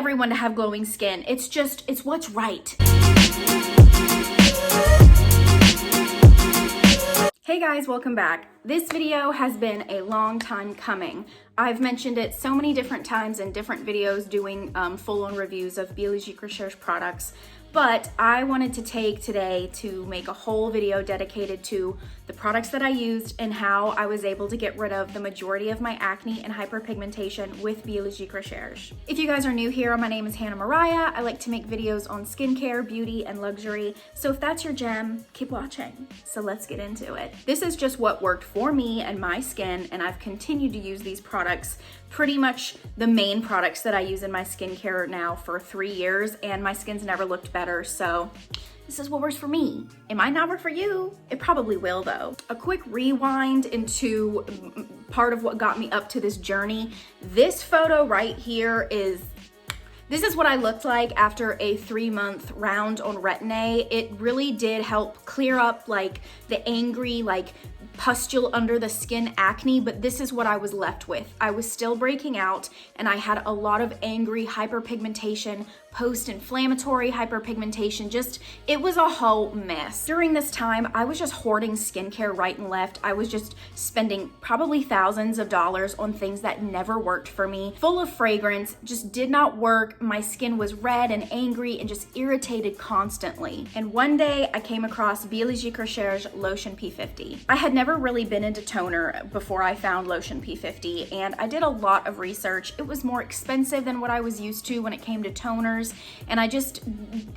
everyone to have glowing skin. It's what's right. Hey guys, welcome back. This video has been a long time coming. I've mentioned it so many different times in different videos doing full-on reviews of Biologique Recherche products, but I wanted to take today to make a whole video dedicated to the products that I used and how I was able to get rid of the majority of my acne and hyperpigmentation with Biologique Recherche. If you guys are new here, my name is Hannah Mariah. I like to make videos on skincare, beauty, and luxury. So if that's your jam, keep watching. So let's get into it. This is just what worked for me and my skin, and I've continued to use these products, pretty much the main products that I use in my skincare now for 3 years, and my skin's never looked better, so this is what works for me. It might not work for you. It probably will though. A quick rewind into part of what got me up to this journey. This photo right here this is what I looked like after a 3-month round on Brightening. It really did help clear up like the angry, like pustule under the skin acne, but this is what I was left with. I was still breaking out and I had a lot of angry hyperpigmentation, post-inflammatory hyperpigmentation, it was a whole mess. During this time, I was just hoarding skincare right and left. I was just spending probably thousands of dollars on things that never worked for me. Full of fragrance, just did not work. My skin was red and angry and just irritated constantly. And one day I came across Biologique Recherche Lotion P50. I had never really been into toner before I found Lotion P50, and I did a lot of research. It was more expensive than what I was used to when it came to toners, and I just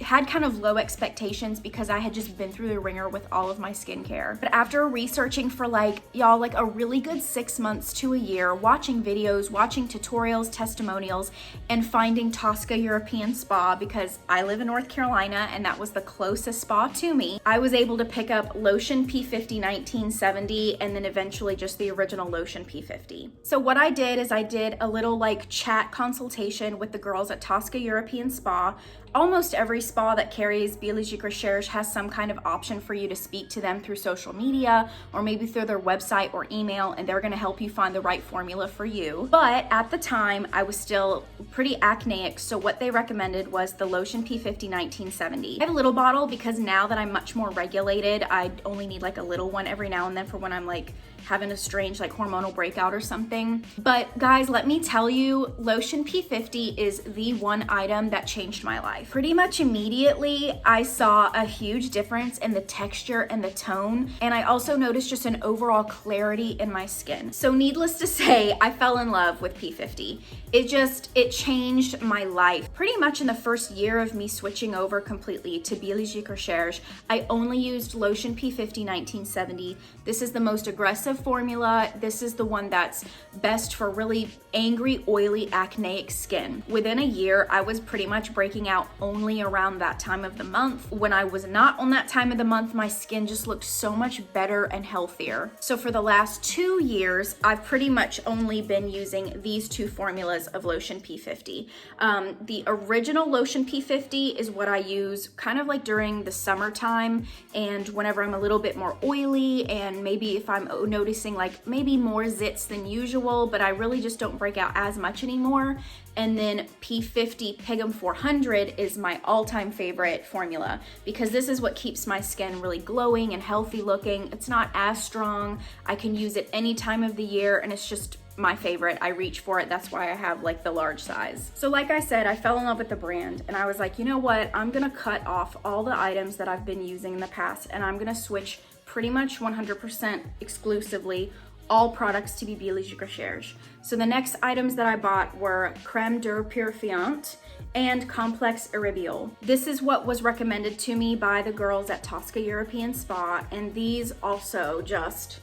had kind of low expectations because I had just been through the ringer with all of my skincare. But after researching for like a really good 6 months to a year, watching videos, watching tutorials, testimonials, and finding Toska European Spa, because I live in North Carolina and that was the closest spa to me, I was able to pick up Lotion P50 1970 and then eventually just the original Lotion P50. So what I did is I did a little like chat consultation with the girls at Toska European Spa. Almost every spa that carries Biologique Recherche has some kind of option for you to speak to them through social media or maybe through their website or email, and they're gonna help you find the right formula for you. But at the time, I was still pretty acneic, so what they recommended was the Lotion P50 1970. I have a little bottle because now that I'm much more regulated, I only need like a little one every now and then for when I'm like having a strange like hormonal breakout or something. But guys, let me tell you, Lotion P50 is the one item that changed my life. Pretty much immediately, I saw a huge difference in the texture and the tone, and I also noticed just an overall clarity in my skin. So needless to say, I fell in love with P50. It changed my life. Pretty much in the first year of me switching over completely to Biologique Recherche, I only used Lotion P50 1970. This is the most aggressive formula. This is the one that's best for really angry, oily, acneic skin. Within a year, I was pretty much breaking out only around that time of the month. When I was not on that time of the month, my skin just looked so much better and healthier. So for the last 2 years, I've pretty much only been using these two formulas of Lotion P50. The original Lotion P50 is what I use kind of like during the summertime and whenever I'm a little bit more oily, and maybe if I'm noticing like maybe more zits than usual, but I really just don't break out as much anymore. And then P50 Pigment 400 is my all-time favorite formula because this is what keeps my skin really glowing and healthy looking. It's not as strong. I can use it any time of the year, and it's just my favorite. I reach for it. That's why I have like the large size. So like I said, I fell in love with the brand, and I was like, you know what? I'm gonna cut off all the items that I've been using in the past, and I'm gonna switch pretty much 100% exclusively all products to be Biologique Recherche. So the next items that I bought were Creme Purifiant and Complex Eribiol. This is what was recommended to me by the girls at Toska European Spa, and these also just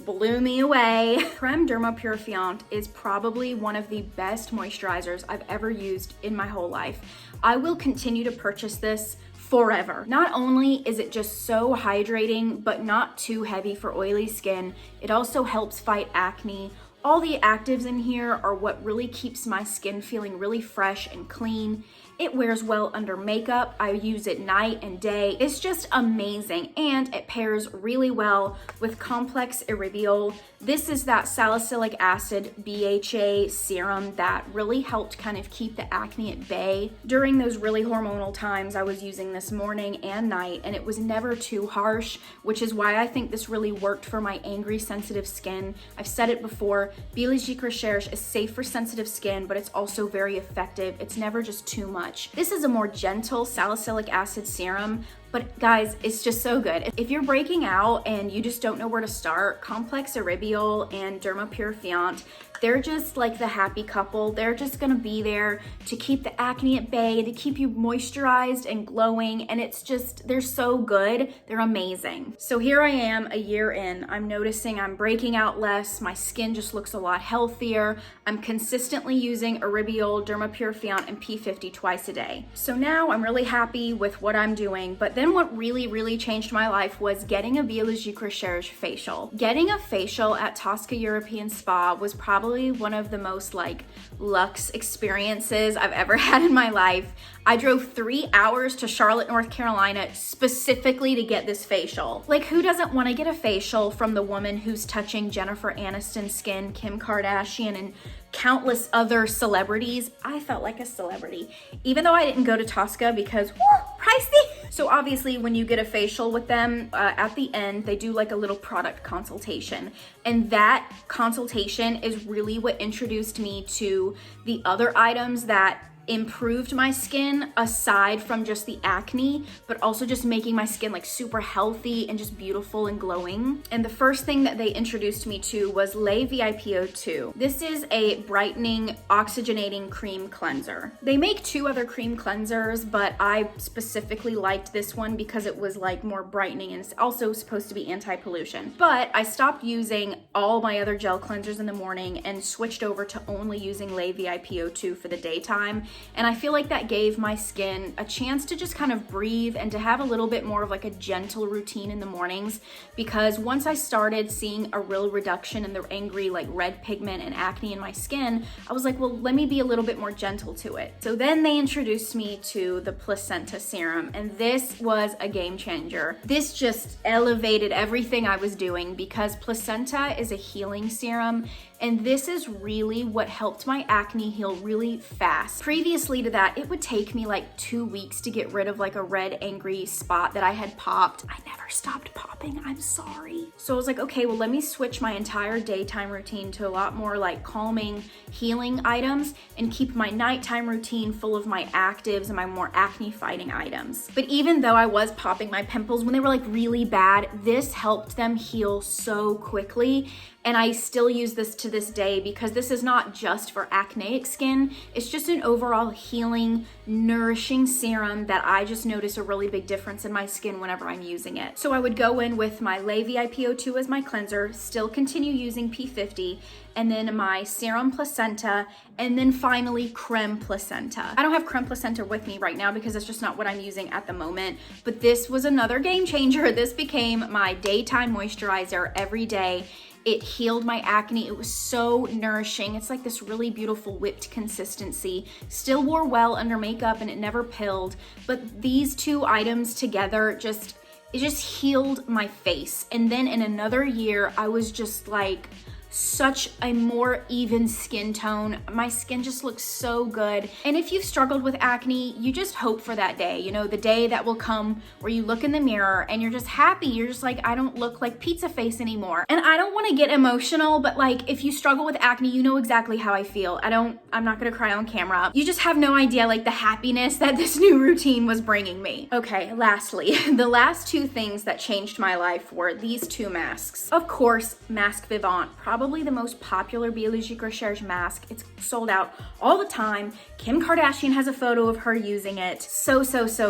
blew me away. Creme Purifiant is probably one of the best moisturizers I've ever used in my whole life. I will continue to purchase this forever. Not only is it just so hydrating, but not too heavy for oily skin, it also helps fight acne. All the actives in here are what really keeps my skin feeling really fresh and clean. It wears well under makeup. I use it night and day. It's just amazing, and it pairs really well with complex Iribiol. This is that salicylic acid BHA serum that really helped kind of keep the acne at bay. During those really hormonal times, I was using this morning and night, and it was never too harsh, which is why I think this really worked for my angry, sensitive skin. I've said it before, Biologique Recherche is safe for sensitive skin, but it's also very effective. It's never just too much. This is a more gentle salicylic acid serum, but guys, it's just so good. If you're breaking out and you just don't know where to start, Complex Iribiol and Derma Purifiant, they're just like the happy couple. They're just gonna be there to keep the acne at bay, to keep you moisturized and glowing, and it's just, they're so good. They're amazing. So here I am a year in. I'm noticing I'm breaking out less. My skin just looks a lot healthier. I'm consistently using Iribiol, Derma Purifiant, and P50 twice a day. So now I'm really happy with what I'm doing, but then what really changed my life was getting a Biologique Recherche facial. Getting a facial at Toska European Spa was probably one of the most like luxe experiences I've ever had in my life. I drove 3 hours to Charlotte, North Carolina specifically to get this facial. Like, who doesn't want to get a facial from the woman who's touching Jennifer Aniston's skin, Kim Kardashian, and countless other celebrities? I felt like a celebrity, even though I didn't go to Toska because pricey. So obviously when you get a facial with them, at the end, they do like a little product consultation. And that consultation is really what introduced me to the other items that improved my skin, aside from just the acne, but also just making my skin like super healthy and just beautiful and glowing. And the first thing that they introduced me to was Lay VIPO2. This is a brightening, oxygenating cream cleanser. They make 2 other cream cleansers, but I specifically liked this one because it was like more brightening, and it's also supposed to be anti-pollution. But I stopped using all my other gel cleansers in the morning and switched over to only using Lay VIPO2 for the daytime. And I feel like that gave my skin a chance to just kind of breathe and to have a little bit more of like a gentle routine in the mornings, because once I started seeing a real reduction in the angry like red pigment and acne in my skin, I was like, well, let me be a little bit more gentle to it. So then they introduced me to the Placenta Serum, and this was a game changer. This just elevated everything I was doing, because placenta is a healing serum, and this is really what helped my acne heal really fast. Previously to that, it would take me like 2 weeks to get rid of like a red angry spot that I had popped. I never stopped popping, I'm sorry. So I was like, okay, well, let me switch my entire daytime routine to a lot more like calming, healing items, and keep my nighttime routine full of my actives and my more acne fighting items. But even though I was popping my pimples when they were like really bad, this helped them heal so quickly. And I still use this to this day, because this is not just for acneic skin. It's just an overall healing, nourishing serum that I just notice a really big difference in my skin whenever I'm using it. So I would go in with my Lay VIPO2 as my cleanser, still continue using P50, and then my Serum Placenta, and then finally Creme Placenta. I don't have Creme Placenta with me right now because that's just not what I'm using at the moment, but this was another game changer. This became my daytime moisturizer every day. It healed my acne. It was so nourishing. It's like this really beautiful whipped consistency. Still wore well under makeup and it never pilled, but these 2 items together it just healed my face. And then in another year, I was just like such a more even skin tone. My skin just looks so good. And if you've struggled with acne, you just hope for that day, you know, the day that will come where you look in the mirror and you're just happy. You're just like, I don't look like pizza face anymore. And I don't want to get emotional, but like if you struggle with acne, you know exactly how I feel. I'm not gonna cry on camera. You just have no idea like the happiness that this new routine was bringing me. Okay, lastly, the last 2 things that changed my life were these 2 masks. Of course, Mask Vivant, probably the most popular Biologique Recherche mask. It's sold out all the time. Kim Kardashian has a photo of her using it. So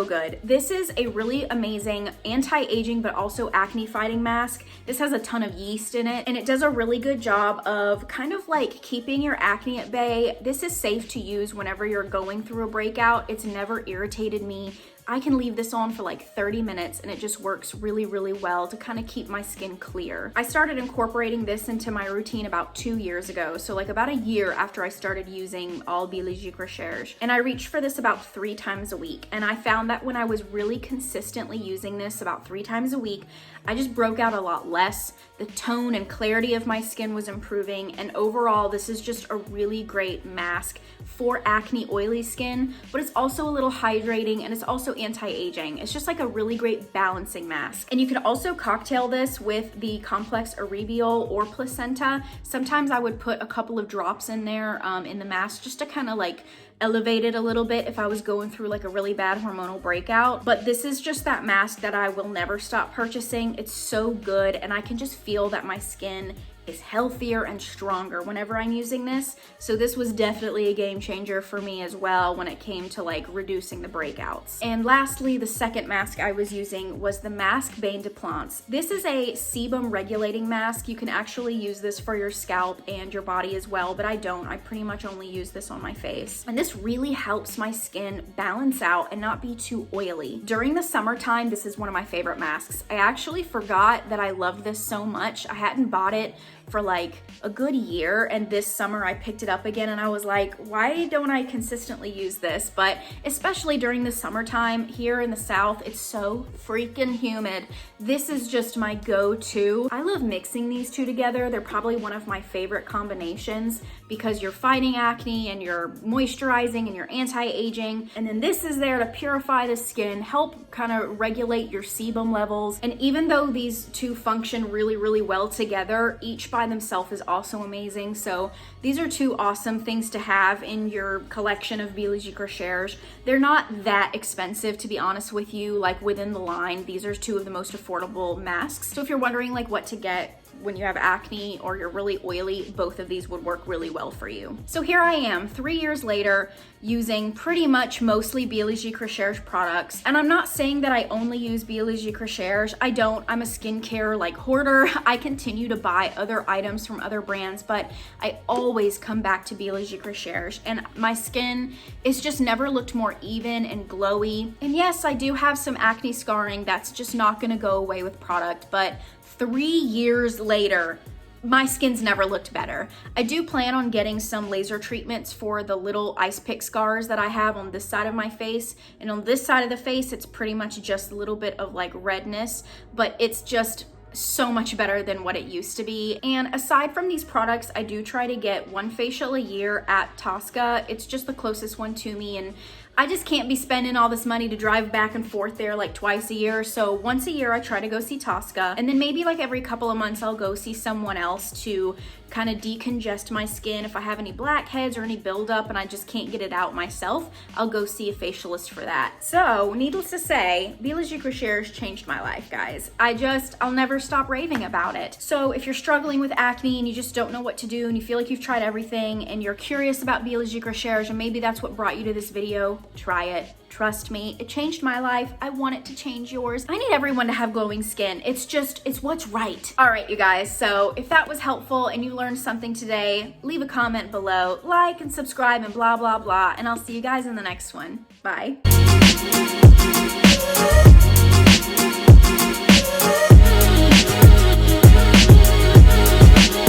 good. This is a really amazing anti-aging but also acne fighting mask. This has a ton of yeast in it, and it does a really good job of kind of like keeping your acne at bay. This is safe to use whenever you're going through a breakout. It's never irritated me. I can leave this on for like 30 minutes and it just works really, really well to kind of keep my skin clear. I started incorporating this into my routine about 2 years ago, so like about a year after I started using all Biologique Recherche. And I reached for this about 3 times a week. And I found that when I was really consistently using this about 3 times a week, I just broke out a lot less. The tone and clarity of my skin was improving, and overall this is just a really great mask for acne oily skin, but it's also a little hydrating and it's also anti-aging. It's just like a really great balancing mask. And you can also cocktail this with the complex Arabiol or Placenta. Sometimes I would put a couple of drops in there in the mask just to kind of like elevate it a little bit if I was going through like a really bad hormonal breakout. But this is just that mask that I will never stop purchasing. It's so good, and I can just feel that my skin is healthier and stronger whenever I'm using this. So this was definitely a game changer for me as well when it came to like reducing the breakouts. And lastly, the second mask I was using was the Mask Bain de Plants. This is a sebum regulating mask. You can actually use this for your scalp and your body as well, but I don't. I pretty much only use this on my face. And this really helps my skin balance out and not be too oily. During the summertime, this is one of my favorite masks. I actually forgot that I loved this so much. I hadn't bought it for like a good year, and this summer I picked it up again and I was like, why don't I consistently use this? But especially during the summertime here in the South, it's so freaking humid. This is just my go-to. I love mixing these two together. They're probably one of my favorite combinations because you're fighting acne and you're moisturizing and you're anti-aging, and then this is there to purify the skin, help kind of regulate your sebum levels. And even though these two function really, really well together, each by themselves is also amazing. So these are two awesome things to have in your collection of Biologique Recherche. They're not that expensive, to be honest with you. Like within the line, these are two of the most affordable masks. So if you're wondering like what to get when you have acne or you're really oily, both of these would work really well for you. So here I am 3 years later using pretty much mostly Biologique Recherche products. And I'm not saying that I only use Biologique Recherche. I don't. I'm a skincare like hoarder. I continue to buy other items from other brands, but I always come back to Biologique Recherche, and my skin is just never looked more even and glowy. And yes, I do have some acne scarring that's just not gonna go away with product, but 3 years later, my skin's never looked better. I do plan on getting some laser treatments for the little ice pick scars that I have on this side of my face. And on this side of the face, it's pretty much just a little bit of like redness, but it's just so much better than what it used to be. And aside from these products, I do try to get one facial a year at Toska. It's just the closest one to me, and I just can't be spending all this money to drive back and forth there like twice a year. So once a year I try to go see Toska, and then maybe like every couple of months I'll go see someone else to kind of decongest my skin. If I have any blackheads or any buildup and I just can't get it out myself, I'll go see a facialist for that. So needless to say, Biologique Recherche changed my life, guys. I'll never stop raving about it. So if you're struggling with acne and you just don't know what to do and you feel like you've tried everything and you're curious about Biologique Recherche and maybe that's what brought you to this video, try it. Trust me, it changed my life. I want it to change yours. I need everyone to have glowing skin. It's what's right. All right, you guys, so if that was helpful and you learned something today, leave a comment below, like and subscribe and blah, blah, blah, and I'll see you guys in the next one. Bye.